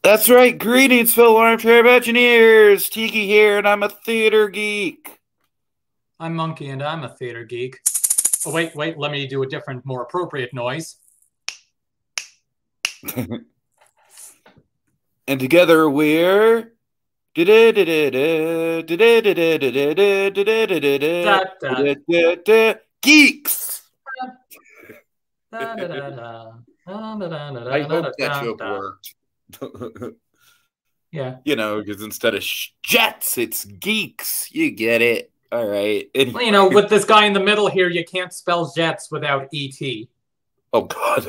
That's right. Greetings, fellow armchair Imagineers. Tiki here, and I'm a theater geek. I'm Monkey, and I'm a theater geek. Oh, wait, let me do a different, more appropriate noise. And together we're Geeks. I hope that joke worked. Yeah. You know, because instead of jets, it's geeks. You get it. All right. Anyway. Well, you know, with this guy in the middle here, you can't spell jets without E-T. Oh, God.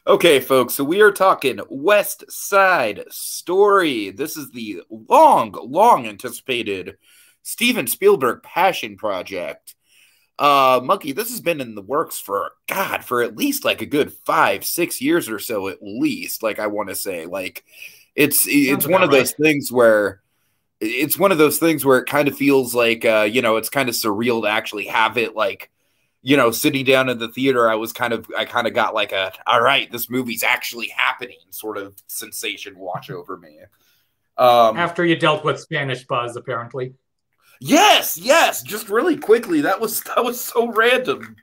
Okay, folks, so we are talking West Side Story. This is the long anticipated Steven Spielberg passion project. Monkey, this has been in the works for at least like a good 5-6 years or so, at least. Like, I want to say, like, it's one of those things where it kind of feels like it's kind of surreal to actually have it, like, sitting down in the theater. I kind of got like all right, this movie's actually happening sort of sensation watch over me. After you dealt with Spanish buzz, apparently. Yes. Just really quickly. That was so random.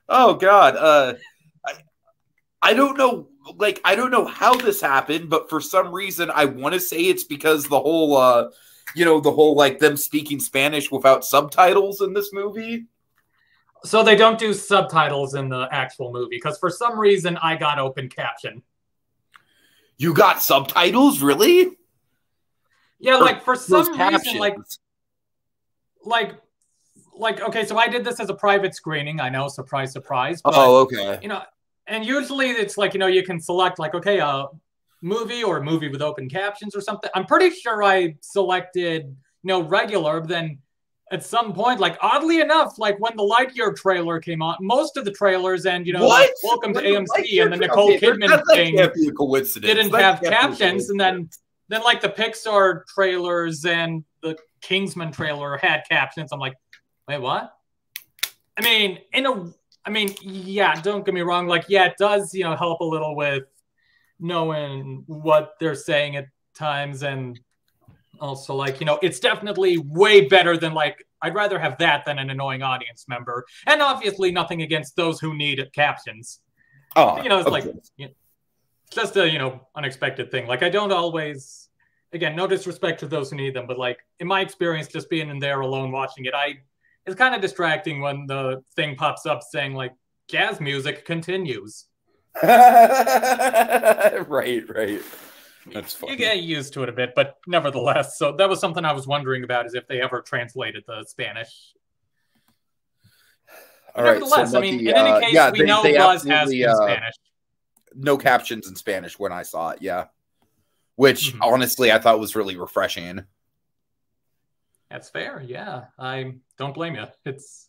Oh God. I don't know. Like, I don't know how this happened, but for some reason, I want to say it's because the whole, like them speaking Spanish without subtitles in this movie. So they don't do subtitles in the actual movie, because for some reason I got open caption. You got subtitles, really? Yeah, like for some reason, like okay, so I did this as a private screening. I know, surprise, surprise. But, oh, okay. And usually it's like, you can select like, okay, a movie or a movie with open captions or something. I'm pretty sure I selected, regular. But then at some point, like, oddly enough, like when the Lightyear trailer came on, most of the trailers and, like, Welcome to AMC and the Nicole Kidman thing didn't have captions. And then like the Pixar trailers and the Kingsman trailer had captions. I'm like, wait, what? I mean, yeah, don't get me wrong. Like, yeah, it does, help a little with knowing what they're saying at times. And also, like, it's definitely way better than, like, I'd rather have that than an annoying audience member. And obviously nothing against those who need captions. Oh, it's like, just a, unexpected thing. Like, I don't always, again, no disrespect to those who need them, but, like, in my experience, just being in there alone watching it, it's kind of distracting when the thing pops up saying, like, jazz music continues. Right. That's funny. You get used to it a bit, but nevertheless. So that was something I was wondering about, is if they ever translated the Spanish. All right. Nevertheless, so, in any case, we know Buzz has in Spanish. No captions in Spanish when I saw it, yeah. Which, honestly, I thought was really refreshing. That's fair, yeah. I don't blame you. It's...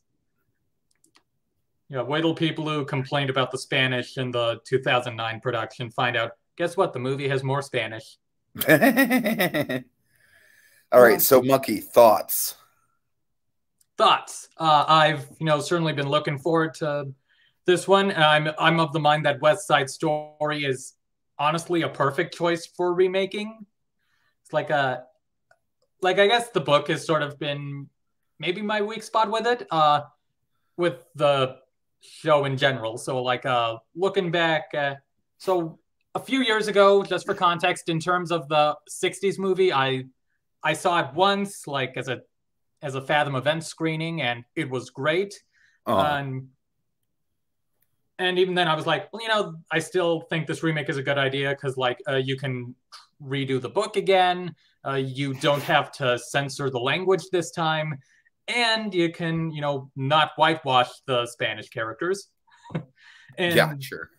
wait till people who complained about the Spanish in the 2009 production find out, guess what? The movie has more Spanish. All right, so Monkey, thoughts? I've certainly been looking forward to this one. I'm of the mind that West Side Story is honestly a perfect choice for remaking. It's like I guess the book has sort of been maybe my weak spot with it, with the show in general. So like looking back, so a few years ago, just for context, in terms of the 60s movie, I saw it once, like as a Fathom event screening, and it was great. And even then I was like, well, I still think this remake is a good idea, because like you can redo the book again. You don't have to censor the language this time, and you can, not whitewash the Spanish characters. And yeah, sure.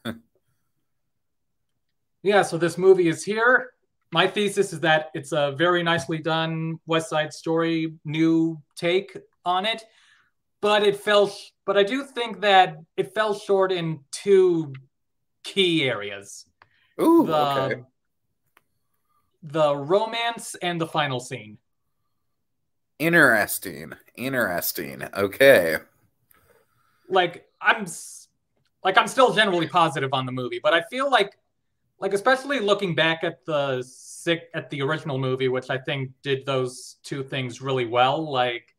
Yeah, so this movie is here. My thesis is that it's a very nicely done West Side Story new take on it, but I do think that it fell short in two key areas. Ooh, okay. The romance and the final scene. Interesting. Okay. I'm still generally positive on the movie, but I feel like like especially looking back at the original movie, which I think did those two things really well. Like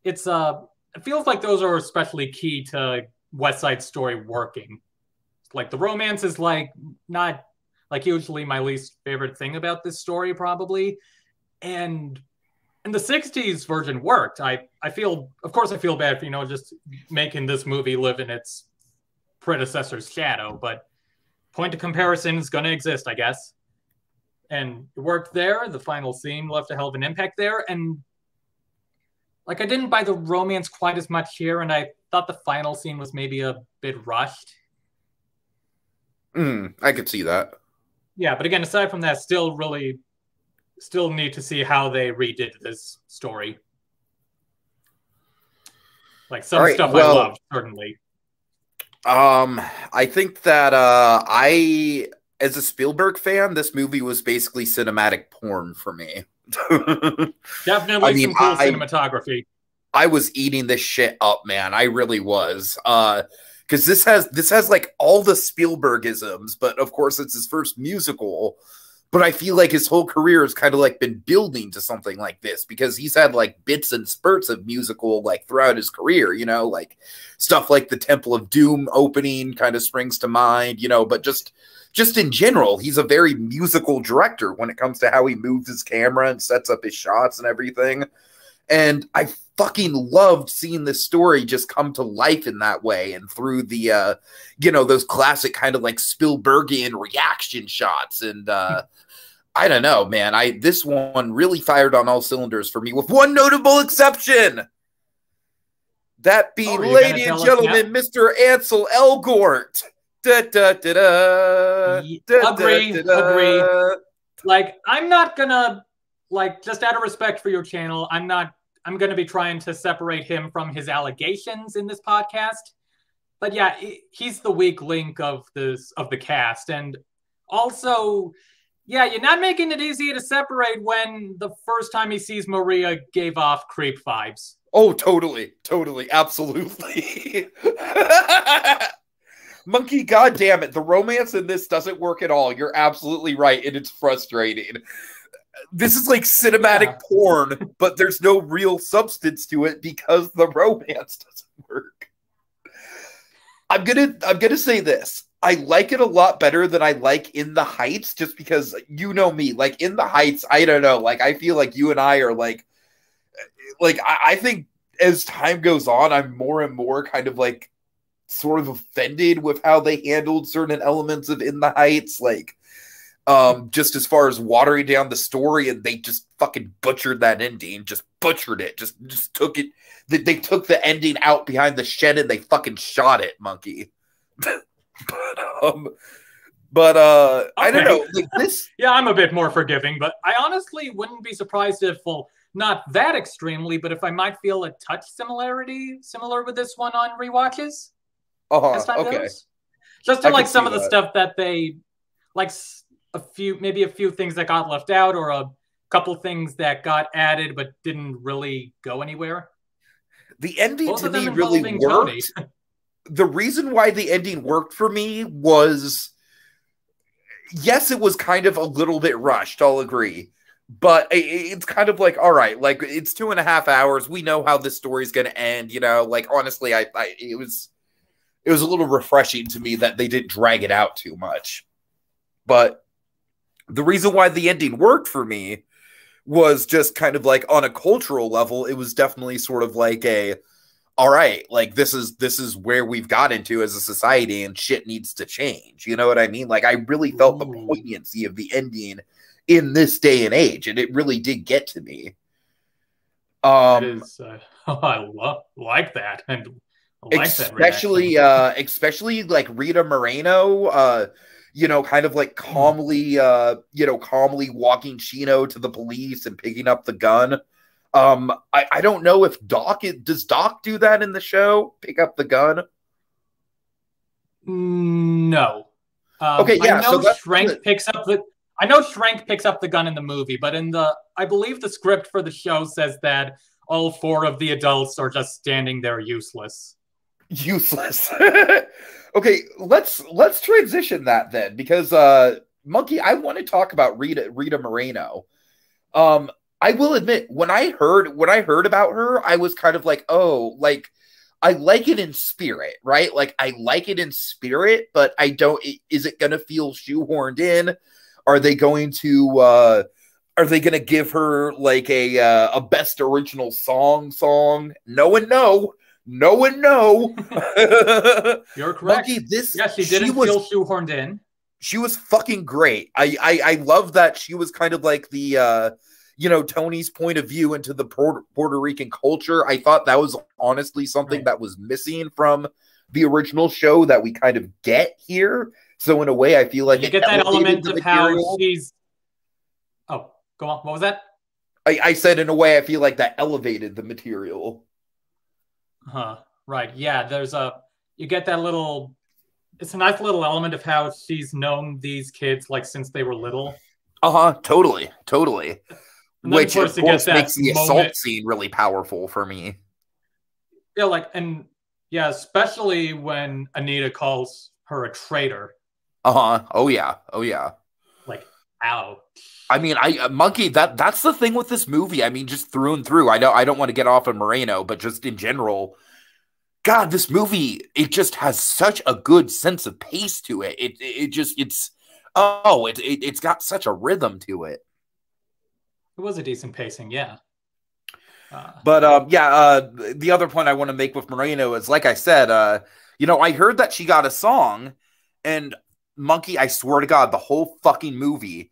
it feels like those are especially key to West Side Story working. Like the romance is like not like usually my least favorite thing about this story probably. And the 60s version worked. I feel, of course I feel bad for, just making this movie live in its predecessor's shadow, but point of comparison is going to exist, I guess. And it worked there. The final scene left a hell of an impact there. And like I didn't buy the romance quite as much here, and I thought the final scene was maybe a bit rushed. I could see that. Yeah, but again, aside from that, still need to see how they redid this story. Like some stuff I loved, certainly. I think that as a Spielberg fan, this movie was basically cinematic porn for me. Definitely some cool cinematography. I was eating this shit up, man. I really was. Because this has like all the Spielbergisms, but of course it's his first musical. But I feel like his whole career has kind of like been building to something like this, because he's had like bits and spurts of musical like throughout his career, like stuff like the Temple of Doom opening kind of springs to mind, but just in general, he's a very musical director when it comes to how he moves his camera and sets up his shots and everything. And I fucking loved seeing this story just come to life in that way, and through the, those classic kind of like Spielbergian reaction shots. And I don't know, man. This one really fired on all cylinders for me, with one notable exception. That being, ladies and gentlemen, Mr. Ansel Elgort. Da, da, da, da, da, agree. Like, I'm not gonna, like, just out of respect for your channel, I'm going to be trying to separate him from his allegations in this podcast. But yeah, he's the weak link of the cast. And also, yeah, you're not making it easy to separate when the first time he sees Maria gave off creep vibes. Oh, totally. Absolutely. Monkey, goddamn it. The romance in this doesn't work at all. You're absolutely right. And it's frustrating. This is like cinematic porn, but there's no real substance to it because the romance doesn't work. I'm gonna say this. I like it a lot better than I like In the Heights, just because you know me. Like In the Heights, I don't know. Like I feel like you and I are like I think as time goes on, I'm more and more kind of like sort of offended with how they handled certain elements of In the Heights, like just as far as watering down the story, and they just fucking butchered that ending, just butchered it, just took it. They took the ending out behind the shed and they fucking shot it, Monkey. but okay. I don't know, like this. Yeah, I'm a bit more forgiving, but I honestly wouldn't be surprised if, well, not that extremely, but if I might feel a touch similar with this one on rewatches. As time goes. Just to like some of the stuff that they like. Maybe a few things that got left out, or a couple things that got added but didn't really go anywhere. The ending to me really worked. The reason why the ending worked for me was, yes, it was kind of a little bit rushed, I'll agree. But it's kind of like, all right, like it's 2.5 hours. We know how this story's going to end, like honestly, it was a little refreshing to me that they didn't drag it out too much. But the reason why the ending worked for me was just kind of like on a cultural level, it was definitely sort of like all right, like this is where we've got into as a society, and shit needs to change. You know what I mean? Like I really felt the poignancy of the ending in this day and age, and it really did get to me. I like that, and I like especially like Rita Moreno. Kind of like calmly walking Chino to the police and picking up the gun. I don't know if does Doc do that in the show? Pick up the gun? No. Okay, yeah. I know Schrank picks up the gun in the movie, but I believe the script for the show says that all 4 of the adults are just standing there useless. Useless. Okay, let's transition that then, because Monkey, I want to talk about Rita Moreno. I will admit, when I heard about her, I was kind of like, oh, like, I like it in spirit, right? Like, I like it in spirit, but I don't. Is it going to feel shoehorned in? Are they going to give her like a best original song? No and no. No and no. You're correct. Monkey, she didn't feel shoehorned in. She was fucking great. I love that she was kind of like the Tony's point of view into the Puerto Rican culture. I thought that was honestly something that was missing from the original show that we kind of get here. So in a way, I feel like you get that element of how she's. Oh, go on. What was that? I said in a way, I feel like that elevated the material. Right. Yeah. You get that little. It's a nice little element of how she's known these kids like since they were little. Totally. Which of course makes the assault scene really powerful for me. Yeah, especially when Anita calls her a traitor. Oh yeah. Like, ouch. I mean, Monkey, that's the thing with this movie. I mean, just through and through. I don't want to get off on Moreno, but just in general, God, this movie, it just has such a good sense of pace to it. It's got such a rhythm to it. It was a decent pacing, yeah. The other point I want to make with Moreno is, like I said, I heard that she got a song, and Monkey, I swear to God, the whole fucking movie,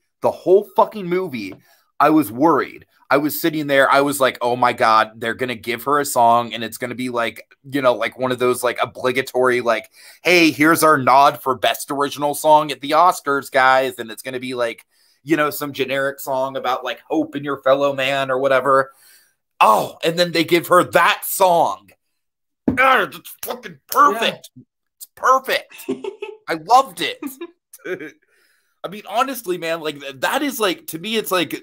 I was worried. I was sitting there, I was like, oh my God, they're going to give her a song, and it's going to be like, like one of those like obligatory, like, hey, here's our nod for best original song at the Oscars, guys, and it's going to be like, some generic song about like hope in your fellow man or whatever. Oh, and then they give her that song. God, it's fucking perfect. Yeah. It's perfect. I loved it. I mean, honestly, man, like that is like, to me, it's like,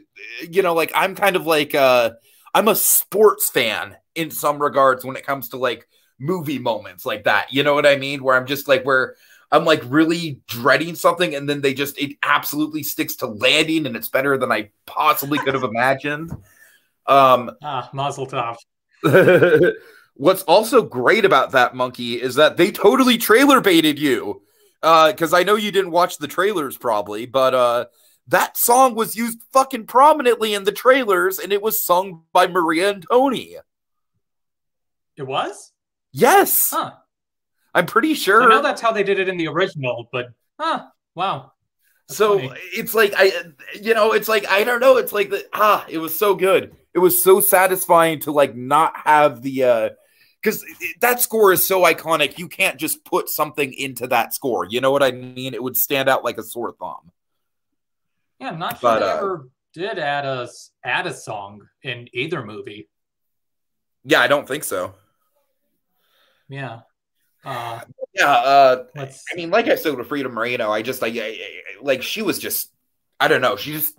like I'm kind of like, I'm a sports fan in some regards when it comes to like movie moments like that. You know what I mean? Where I'm just like, where I'm like really dreading something, and then it absolutely sticks to landing, and it's better than I possibly could have imagined. Mazel tov. What's also great about that, Monkey, is that they totally trailer baited you. Because I know you didn't watch the trailers probably, but that song was used fucking prominently in the trailers, and it was sung by Maria and Tony. It was? Yes. Huh. I'm pretty sure. I know that's how they did it in the original, but wow. That's so funny. It's like it's like I don't know. It's like it was so good. It was so satisfying to like not have the because that score is so iconic. You can't just put something into that score. You know what I mean? It would stand out like a sore thumb. Yeah, I'm not sure they ever did add a song in either movie. Yeah, I don't think so. Yeah. I mean, like I said with Rita Moreno, I like she was just, I don't know, she just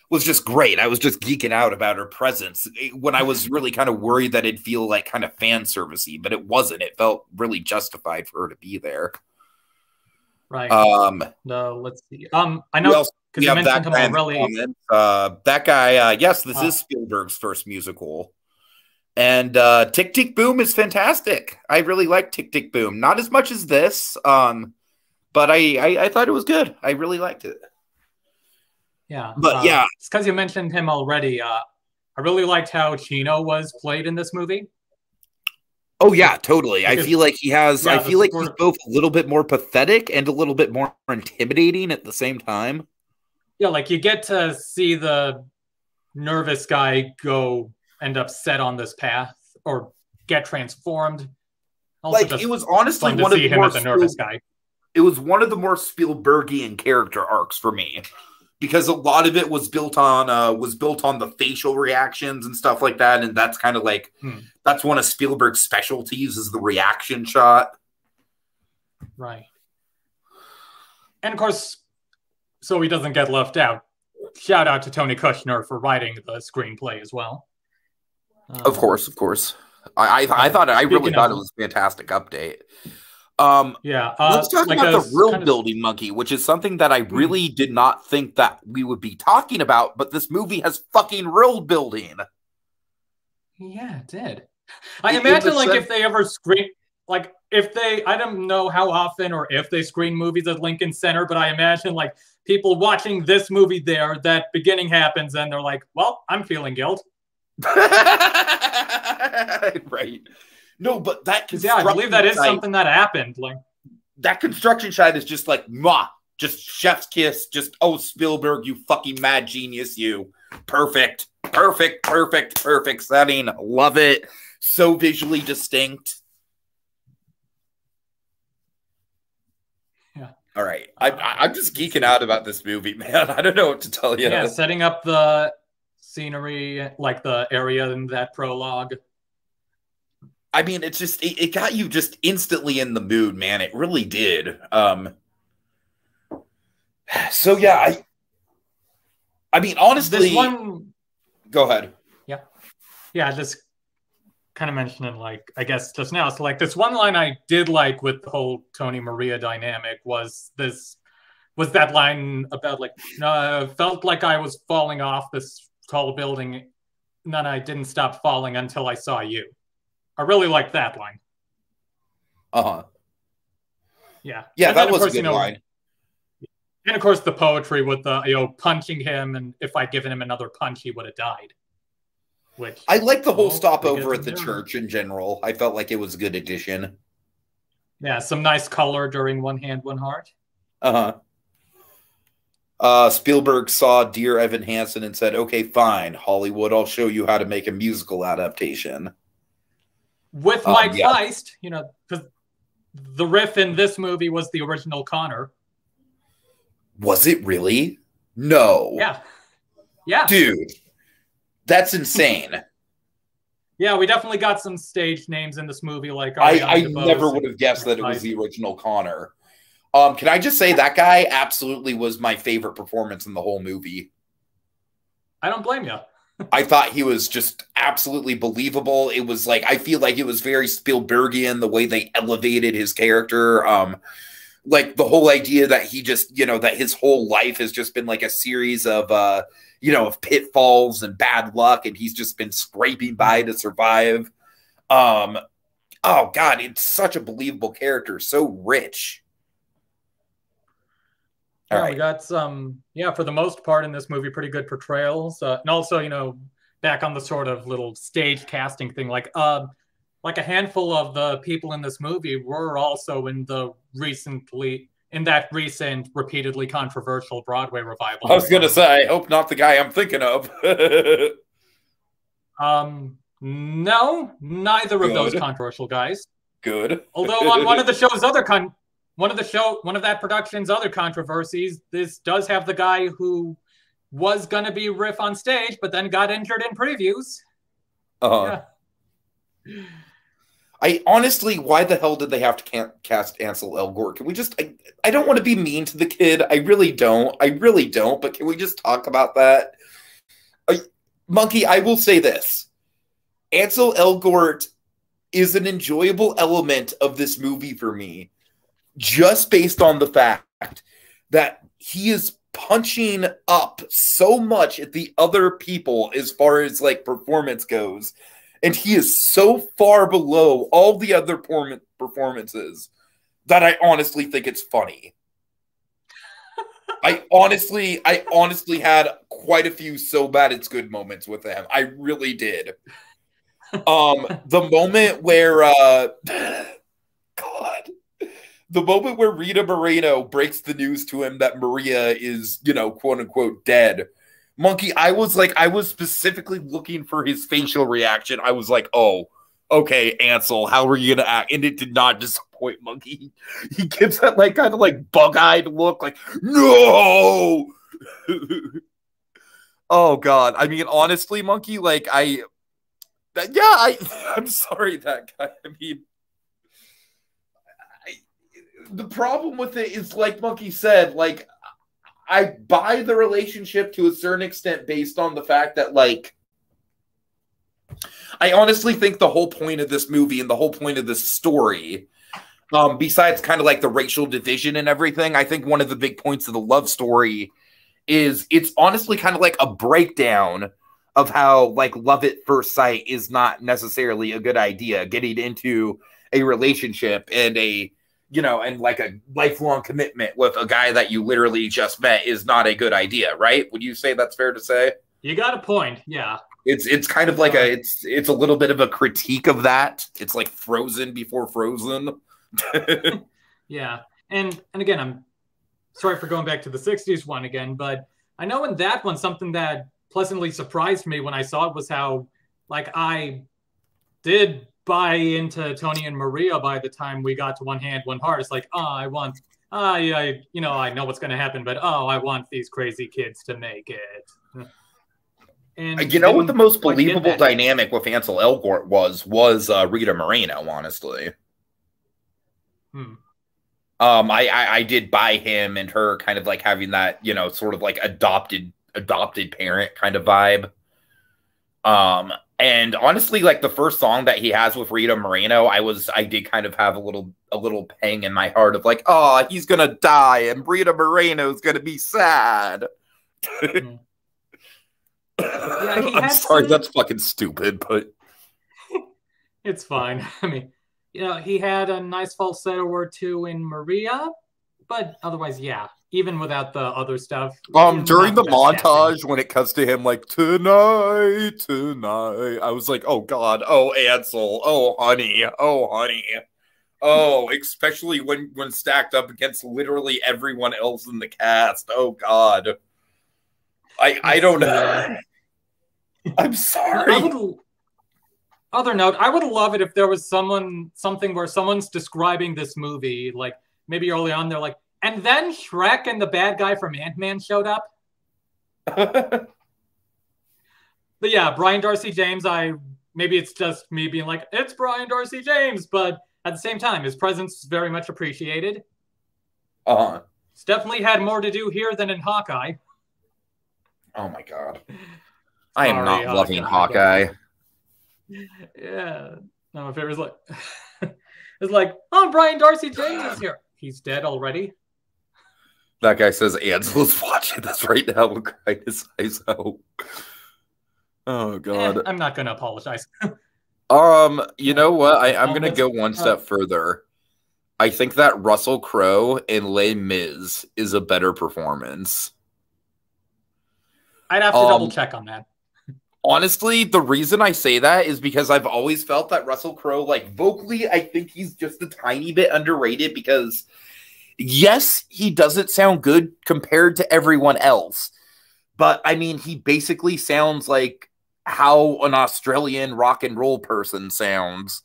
was just great. I was just geeking out about her presence when I was really kind of worried that it'd feel like kind of fan servicey, but it wasn't. It felt really justified for her to be there. Right. No, let's see. I know because you mentioned him already. That guy, yes, this is Spielberg's first musical. And Tick, Tick, Boom is fantastic. I really like Tick, Tick, Boom. Not as much as this, but I thought it was good. I really liked it. Yeah. But yeah. It's because you mentioned him already. I really liked how Chino was played in this movie. Oh, yeah, totally. I feel like he's both a little bit more pathetic and a little bit more intimidating at the same time. Yeah, like you get to see the nervous guy end up set on this path or get transformed. Also, like it was honestly one of the more nervous guy. It was one of the more Spielbergian character arcs for me, because a lot of it was built on the facial reactions and stuff like that, and that's kind of like that's one of Spielberg's specialties is the reaction shot. Right. And of course, so he doesn't get left out. Shout out to Tony Kushner for writing the screenplay as well. Of course. I really thought it was a fantastic update. Yeah. Let's talk like about a the world kind of building, Monkey, which is something that I really did not think that we would be talking about, but this movie has fucking world building. Yeah, it did. I In the imagine like sense, if they ever screen like if they I don't know how often or if they screen movies at Lincoln Center, but I imagine like people watching this movie there, that beginning happens and they're like, well, I'm feeling guilt. right. No, but that Because yeah, I believe construction that is site, something that happened. Like that construction site is just like, mwah, just chef's kiss, just, oh, Spielberg, you fucking mad genius, you. Perfect, perfect, perfect, perfect setting. Love it. So visually distinct. yeah. All right. I'm just geeking out about this movie, man. I don't know what to tell you. Yeah, setting up the scenery, like the area in that prologue. I mean, it's just it got you just instantly in the mood, man. It really did. So yeah, I mean, honestly, This one, go ahead. yeah, just kind of mentioning like I guess just now. So like this one line I did like with the whole Tony Maria dynamic was that line about like felt like I was falling off this tall building, and then I didn't stop falling until I saw you. I really like that line. Uh-huh. Yeah. Yeah, and that then, was course, a good line. And of course the poetry with the punching him, and if I'd given him another punch, he would have died. Which I like the whole stopover at the church in general. I felt like it was a good addition. Yeah, some nice color during One Hand, One Heart. Spielberg saw Dear Evan Hansen and said, okay, fine, Hollywood, I'll show you how to make a musical adaptation. With Mike Feist, because the riff in this movie was the original Connor. Was it really? No. Yeah. Dude, that's insane. Yeah, we definitely got some stage names in this movie. Like I never would have guessed that it was the original Connor. Can I just say that guy absolutely was my favorite performance in the whole movie. I don't blame you. I thought he was just absolutely believable. It was like, I feel like it was very Spielbergian, the way they elevated his character. Like the whole idea that he just, that his whole life has just been like a series of, of pitfalls and bad luck, and he's just been scraping by to survive. Oh God, it's such a believable character. So rich. Yeah, we got some, for the most part in this movie, pretty good portrayals. And also, back on the sort of little stage casting thing, like a handful of the people in this movie were also in that recent, repeatedly controversial Broadway revival. I was going to say, I hope not the guy I'm thinking of. No, neither of those controversial guys. Good. Although on one of the show's one of that production's other controversies, this does have the guy who was going to be Riff on stage, but then got injured in previews. Yeah. I honestly, why the hell did they have to cast Ansel Elgort? Can we just, I don't want to be mean to the kid. I really don't, but can we just talk about that? Monkey, I will say this. Ansel Elgort is an enjoyable element of this movie for me, just based on the fact that he is punching up so much at the other people as far as like performance goes, and he is so far below all the other performances that I honestly think it's funny. I honestly had quite a few so bad it's good moments with him. I really did. The moment where God, the moment where Rita Moreno breaks the news to him that Maria is, quote unquote dead. Monkey, I was specifically looking for his facial reaction. I was like, oh, okay, Ansel, how are you gonna act? And it did not disappoint Monkey. He gives that like kind of like bug-eyed look, like, no. Oh God. I mean, honestly, Monkey, like I'm sorry, that guy. I mean, the problem with it is, like Monkey said, like, I buy the relationship to a certain extent based on the fact that, like, I honestly think the whole point of this movie and the whole point of this story besides kind of like the racial division and everything, I think one of the big points of the love story is it's honestly kind of like a breakdown of how like love at first sight is not necessarily a good idea. Getting into a relationship and and like a lifelong commitment with a guy that you literally just met is not a good idea, right? Would you say that's fair to say? You got a point, yeah. It's kind of like it's a little bit of a critique of that. It's like Frozen before Frozen. Yeah, and again, I'm sorry for going back to the 60s one again, but I know in that one, something that pleasantly surprised me when I saw it was how, like, I did buy into Tony and Maria by the time we got to One Hand, One Heart. It's like, I know what's going to happen, but I want these crazy kids to make it. And you know what the most believable dynamic with Ansel Elgort was Rita Moreno, honestly. I did buy him and her kind of like having that, sort of like adopted parent kind of vibe. And honestly, like the first song that he has with Rita Moreno, I did kind of have a little pang in my heart of like, oh, he's gonna die and Rita Moreno's gonna be sad. Yeah, I'm sorry, that's fucking stupid, but it's fine. I mean, he had a nice falsetto or two in Maria, but otherwise, yeah, even without the other stuff. During the montage, when it comes to him like, tonight, I was like, oh God, oh Ansel, oh honey. Oh, especially when stacked up against literally everyone else in the cast. Oh God. I don't know. I'm sorry. Other note, I would love it if there was something where someone's describing this movie, like maybe early on, they're like, and then Shrek and the bad guy from Ant-Man showed up. But yeah, Brian Darcy James, maybe it's just me being like, it's Brian Darcy James, but at the same time, his presence is very much appreciated. It's definitely had more to do here than in Hawkeye. Oh my God. I am not loving Hawkeye. Yeah. No, my favorite's like it's like, oh, Brian Darcy James is here. He's dead already. That guy says Ansel's watching this right now and crying his eyes out. Oh God. I'm not gonna apologize. You know what? I'm gonna go one step further. I think that Russell Crowe in Les Mis is a better performance. I'd have to double check on that. Honestly, the reason I say that is because I've always felt that Russell Crowe, like vocally, I think he's just a tiny bit underrated because, yes, he doesn't sound good compared to everyone else. But, I mean, he basically sounds like how an Australian rock and roll person sounds.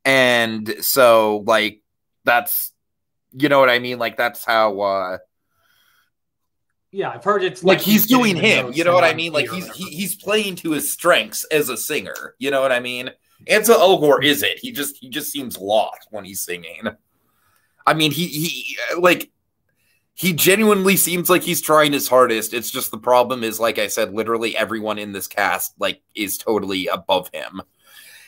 And so, like, that's, you know what I mean? Like, that's how... yeah, I've heard it's like he's doing him. You know what I mean? Like he's playing to his strengths as a singer. You know what I mean? Ansel Elgort isn't. He just seems lost when he's singing. I mean, he genuinely seems like he's trying his hardest. It's just the problem is, like I said, literally everyone in this cast like is totally above him.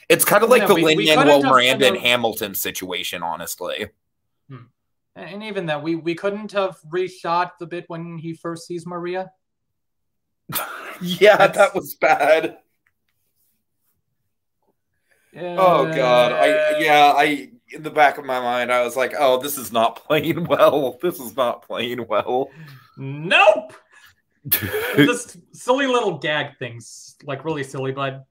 It's kind of like the Lin-Manuel Miranda and Hamilton situation, honestly. And even that, we couldn't have reshot the bit when he first sees Maria. Yeah, that was bad. Oh God, I in the back of my mind, I was like, oh, this is not playing well. This is not playing well. Nope. This silly little gag things, like really silly, but.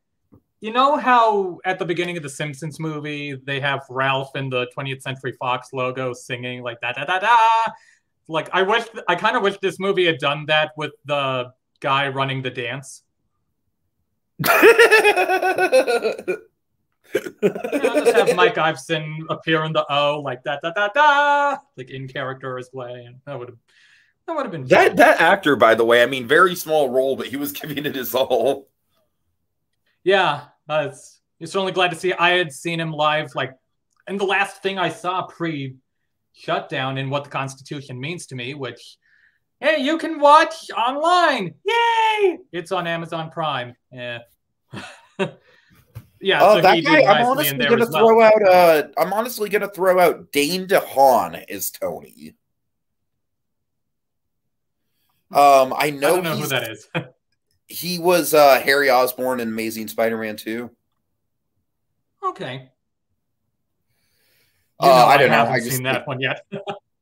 You know how at the beginning of the Simpsons movie, they have Ralph in the 20th Century Fox logo singing like da da da da? Like I kind of wish this movie had done that with the guy running the dance. Just have Mike Iveson appear in the O like da da da da, like in character as playing. That would have been that actor, by the way. I mean, very small role, but he was giving it his all. Yeah, you're certainly glad to see. I had seen him live, like, and the last thing I saw pre-shutdown in What the Constitution Means to Me, which, hey, you can watch online. Yay! It's on Amazon Prime. Yeah. Yeah, so that he guy, did nicely in there as well. I'm honestly gonna throw out Dane DeHaan as Tony. I know I don't know who that is. He was Harry Osborn in Amazing Spider-Man 2. Okay. I don't know. haven't seen that one yet.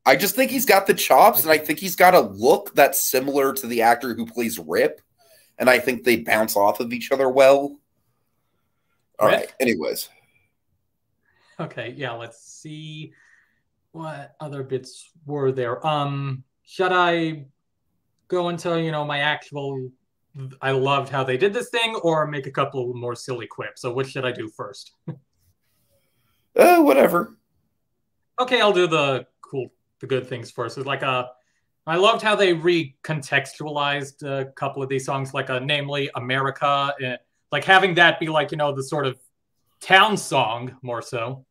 I just think he's got the chops, and I think he's got a look that's similar to the actor who plays Rip, and I think they bounce off of each other well. All right. Anyways. Okay, yeah, let's see what other bits were there. Should I go into, my actual I loved how they did this thing, or make a couple more silly quips? So which should I do first? Whatever. Okay, I'll do the good things first. It's like I loved how they recontextualized a couple of these songs, like namely America, like having that be like, the sort of town song more so.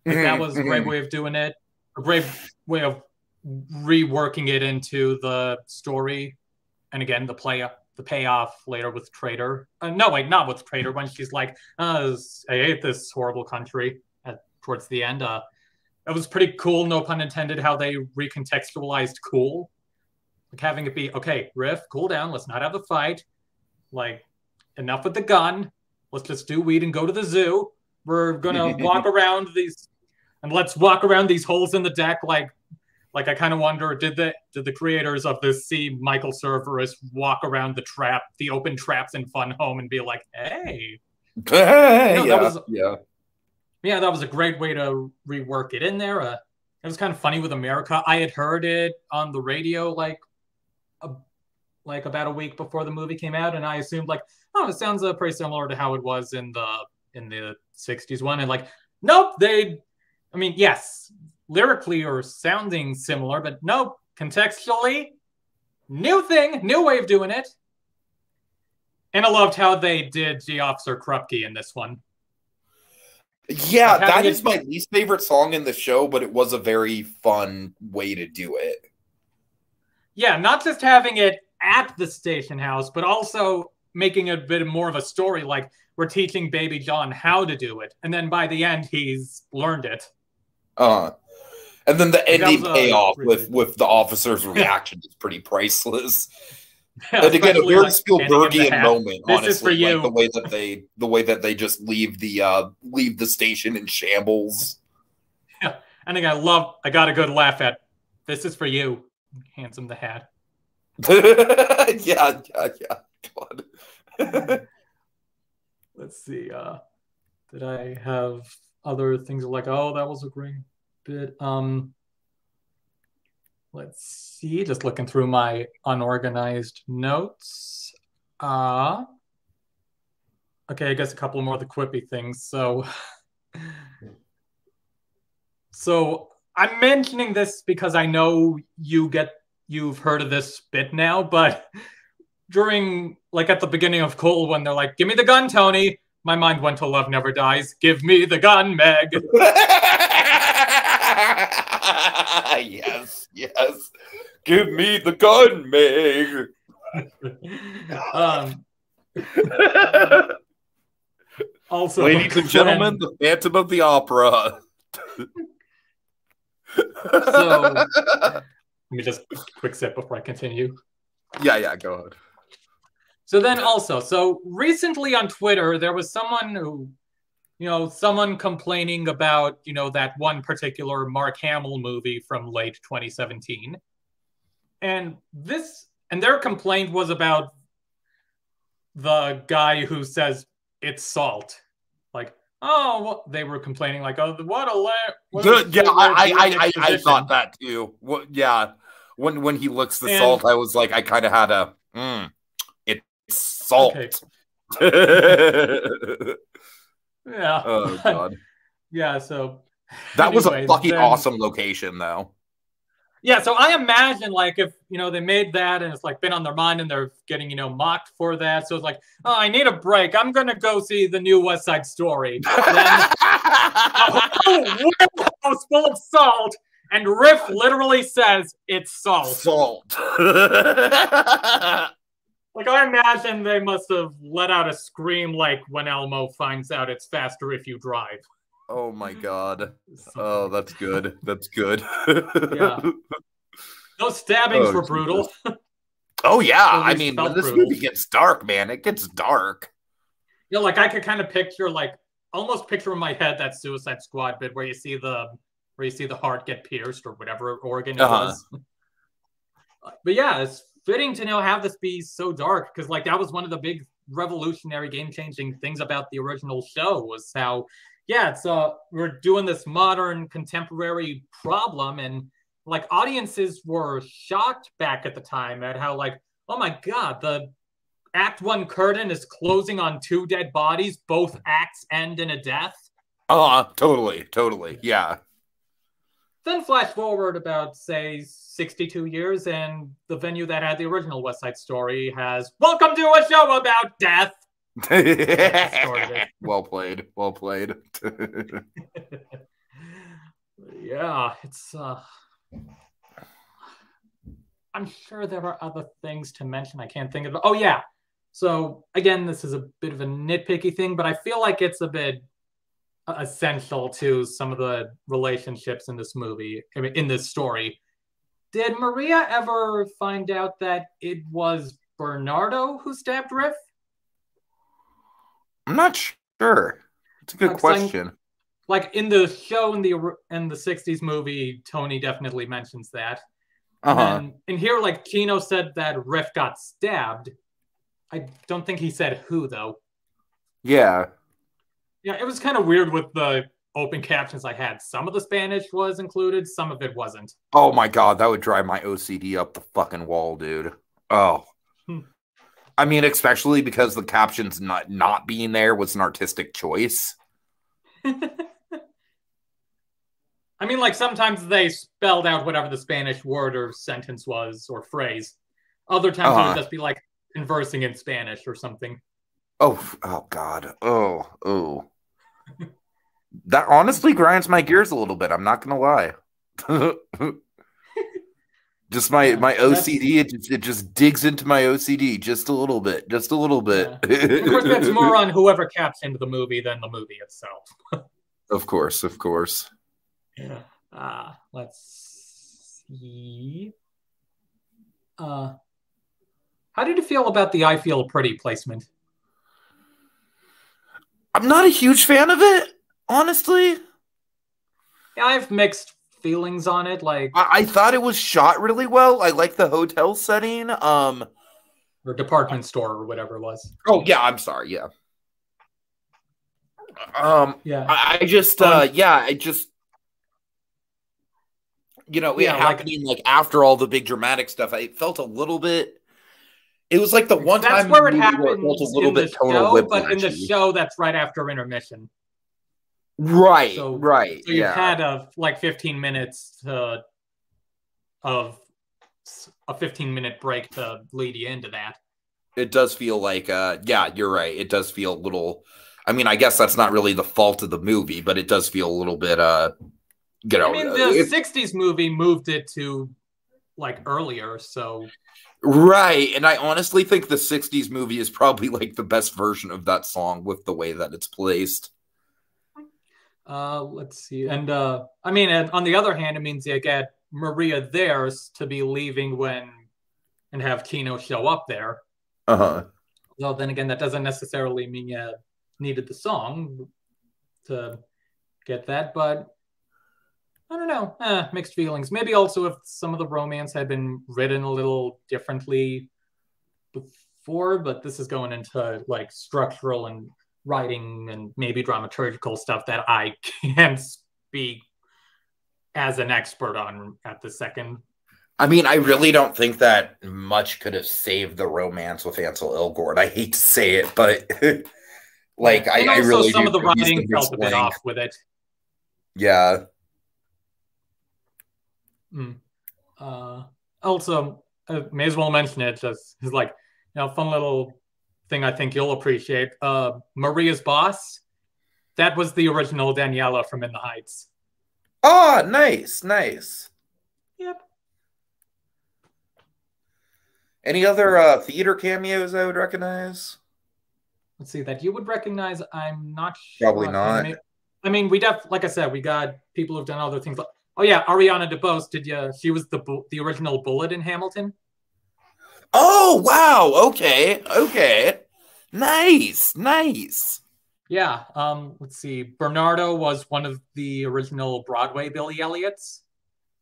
Like that was a great way of doing it. A great way of reworking it into the story. And again, the payoff later with Trader. No, wait, not with Trader, when she's like, I hate this horrible country towards the end. It was pretty cool, no pun intended, how they recontextualized cool. Like having it be, okay, Riff, cool down, let's not have a fight. Like, enough with the gun. Let's just do weed and go to the zoo. We're gonna walk around these, and let's walk around these holes in the deck. Like I kind of wonder, did the creators of this see Michael Cerverus walk around the open traps in Fun Home and be like, hey, yeah, that was a great way to rework it in there. It was kind of funny with America. I had heard it on the radio like about a week before the movie came out, and I assumed like, oh, it sounds pretty similar to how it was in the 60s one. And like, nope, yes, lyrically or sounding similar, but nope, contextually, new thing, new way of doing it. And I loved how they did G Officer Krupke in this one. Yeah, that is my least favorite song in the show, but it was a very fun way to do it. Yeah, not just having it at the station house, but also making it a bit more of a story, like we're teaching Baby John how to do it. And then by the end, he's learned it. And then the ending payoff with the officer's reaction is pretty priceless. Yeah, and again, a very Spielbergian moment, honestly. This is for you. Like the way that they just leave the station in shambles. Yeah, and I got a good laugh at "This is for you." Hands him the hat. yeah. God. Let's see. Did I have other things like, oh, that was a great bit? Let's see, just looking through my unorganized notes. Okay, I guess a couple more of the quippy things. So I'm mentioning this because I know you've heard of this bit now, but during, like at the beginning of Cole, when they're like, give me the gun, Tony, my mind went to Love Never Dies. Give me the gun, Meg. Yes. Give me the gun, Meg. Also, ladies and gentlemen, the Phantom of the Opera. So, let me just quick sip before I continue. Yeah, go ahead. So then also, so recently on Twitter, there was someone who, someone complaining about, that one particular Mark Hamill movie from late 2017. And their complaint was about the guy who says it's salt. Like, oh, well, they were complaining like, oh, what I thought that too. Well, yeah, when he looks the salt, I was like, I kind of had it's salt. Okay. Yeah. Oh God. Yeah. So that was a fucking awesome location, though. Yeah. So I imagine like if they made that and it's like been on their mind and they're getting mocked for that. So it's like, oh, I need a break. I'm gonna go see the new West Side Story. Then, warehouse full of salt, and Riff literally says it's salt. Salt. Like, I imagine they must have let out a scream like when Elmo finds out it's faster if you drive. Oh my god. Oh, that's good. That's good. Yeah. Those stabbings were brutal. Oh, yeah. I least mean, when felt this brutal. movie gets dark, man, it gets dark. Yeah, like I could kind of picture, like, almost picture in my head that Suicide Squad bit where you see the heart get pierced or whatever organ it was. But yeah, it's fitting to have this be so dark because like that was one of the big revolutionary game-changing things about the original show was how it's we're doing this modern contemporary problem, and like audiences were shocked back at the time at how like, oh my god, the Act 1 curtain is closing on 2 dead bodies, both acts end in a death. Totally. Yeah. Then flash forward about, say, 62 years, and the venue that had the original West Side Story has welcome to a show about death. Well played. Yeah, it's I'm sure there are other things to mention. I can't think of it. Oh yeah. So again, this is a bit of a nitpicky thing, but I feel like it's a bit essential to some of the relationships in this movie, in this story. Did Maria ever find out that it was Bernardo who stabbed Riff? I'm not sure. It's a good question. Like in the show in the 60s movie, Tony definitely mentions that. And here, like Kino said that Riff got stabbed. I don't think he said who though. Yeah. Yeah, it was kind of weird with the open captions I had. Some of the Spanish was included, some of it wasn't. Oh my god, that would drive my OCD up the fucking wall, dude. Oh. I mean, especially because the captions not being there was an artistic choice. I mean, like, sometimes they spelled out whatever the Spanish word or sentence was or phrase. Other times it would just be, like, conversing in Spanish or something. Oh, God. Oh. That honestly grinds my gears a little bit. I'm not going to lie. Just my OCD, it just digs into my OCD just a little bit. Yeah. Of course, that's more on whoever captioned the movie than the movie itself. Of course. Yeah. Let's see. How did you feel about the I Feel Pretty placement? I'm not a huge fan of it, honestly. Yeah, I have mixed feelings on it. Like, I thought it was shot really well. I like the hotel setting. Or department store or whatever it was. Oh yeah, I'm sorry. Yeah. Yeah. I just happening like after all the big dramatic stuff. I felt a little bit. It was like the one that's time where it happened. Where it felt a little bit tonal whiplash. But in the show, that's right after intermission. Right. So you had like 15 minutes of a 15-minute break to lead you into that. It does feel like, you're right. It does feel a little. I mean, I guess that's not really the fault of the movie, but it does feel a little bit, I mean, the 60s movie moved it to like earlier, so. Right, and I honestly think the 60s movie is probably like the best version of that song with the way that it's placed. Let's see. And I mean, on the other hand, it means you get Maria there to be leaving and have Kino show up there. Well, then again, that doesn't necessarily mean you needed the song to get that, but I don't know. Mixed feelings. Maybe also if some of the romance had been written a little differently before, but this is going into like structural and writing and maybe dramaturgical stuff that I can't speak as an expert on at the second. I mean, I really don't think that much could have saved the romance with Ansel Elgort. I hate to say it, but like, and I really some do of the writing felt a bit off with it. Yeah. Also, may as well mention it. Just it's like, fun little thing I think you'll appreciate. Maria's boss, that was the original Daniela from In the Heights. Oh, nice. Yep. Any other theater cameos I would recognize? Let's see, that you would recognize. I'm not Probably sure not. offhand. I mean, like I said, we got people who've done other things. Oh yeah, Ariana DeBose. Did you? She was the original Bullet in Hamilton. Oh, wow. Okay. Okay. Nice. Nice. Yeah. Let's see. Bernardo was one of the original Broadway Billy Elliots.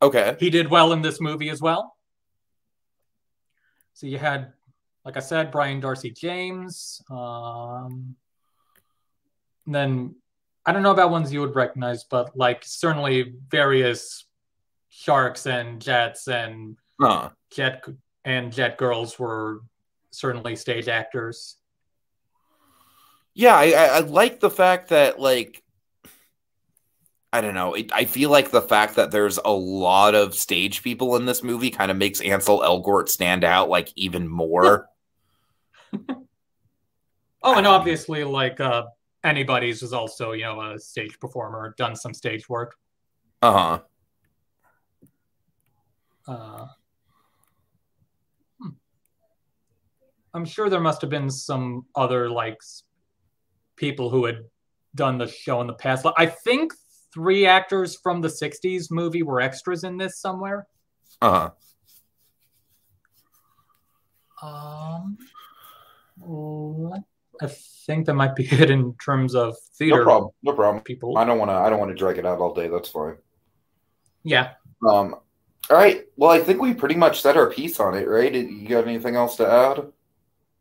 Okay. He did well in this movie as well. So you had, like I said, Brian Darcy James. Then I don't know about ones you would recognize, but like certainly various sharks and jets and Huh. jet girls were certainly stage actors. Yeah, I like the fact that, like, I don't know. I feel like the fact that there's a lot of stage people in this movie kind of makes Ansel Elgort stand out, like, even more. Oh, and obviously, like anybody's was also a stage performer, done some stage work. Uh-huh. Uh, I'm sure there must have been some other like people who had done the show in the past. I think 3 actors from the '60s movie were extras in this somewhere. Uh-huh. I think that might be it in terms of theater. No problem. No problem. People. I don't want to drag it out all day. That's fine. Yeah. All right. Well, I think we pretty much said our piece on it, right? You got anything else to add?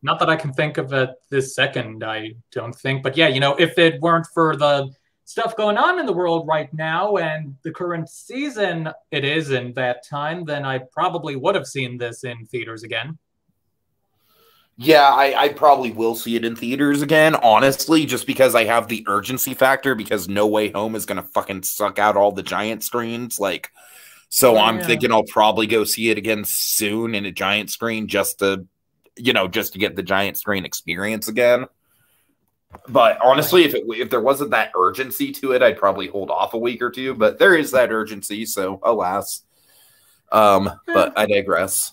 Not that I can think of it this second, I don't think. But yeah, if it weren't for the stuff going on in the world right now and the current season it is in that time, then I probably would have seen this in theaters again. Yeah, I probably will see it in theaters again, honestly, just because I have the urgency factor, because No Way Home is going to fucking suck out all the giant screens. Like, so I'm thinking I'll probably go see it again soon in a giant screen just to get the giant screen experience again. But honestly, if there wasn't that urgency to it, I'd probably hold off a week or two. But there is that urgency, so alas. But I digress.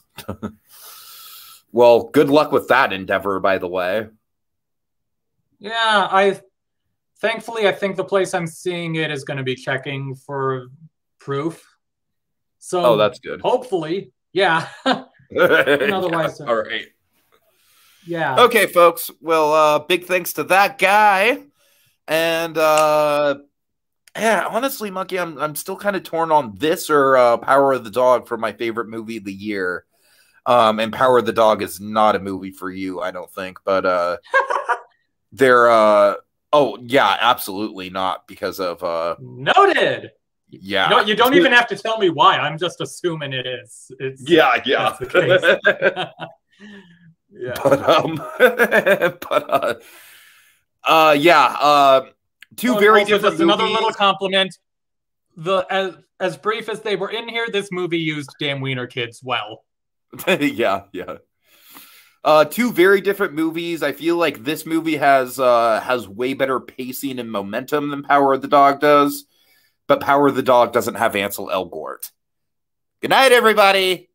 Well, good luck with that endeavor, by the way. Yeah, thankfully I think the place I'm seeing it is going to be checking for proof. So that's good. Hopefully, yeah. And otherwise, all right. Yeah. Okay, folks. Well, big thanks to that guy. And yeah, honestly, Monkey, I'm still kind of torn on this or Power of the Dog for my favorite movie of the year. And Power of the Dog is not a movie for you, I don't think. But they're oh yeah, absolutely not, because of noted. Yeah. No, you don't even have to tell me why. I'm just assuming it is. Yeah. That's the case. Yeah. Two very different just another movies. little compliment. As brief as they were in here, this movie used Damn Wiener Kids well. Yeah. Two very different movies. I feel like this movie has way better pacing and momentum than Power of the Dog does, but Power of the Dog doesn't have Ansel Elgort. Good night, everybody.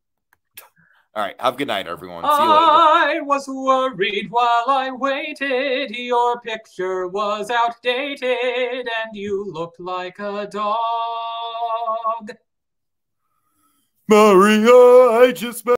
All right, have a good night, everyone. See you later. I was worried while I waited. Your picture was outdated, and you looked like a dog. Maria, I just met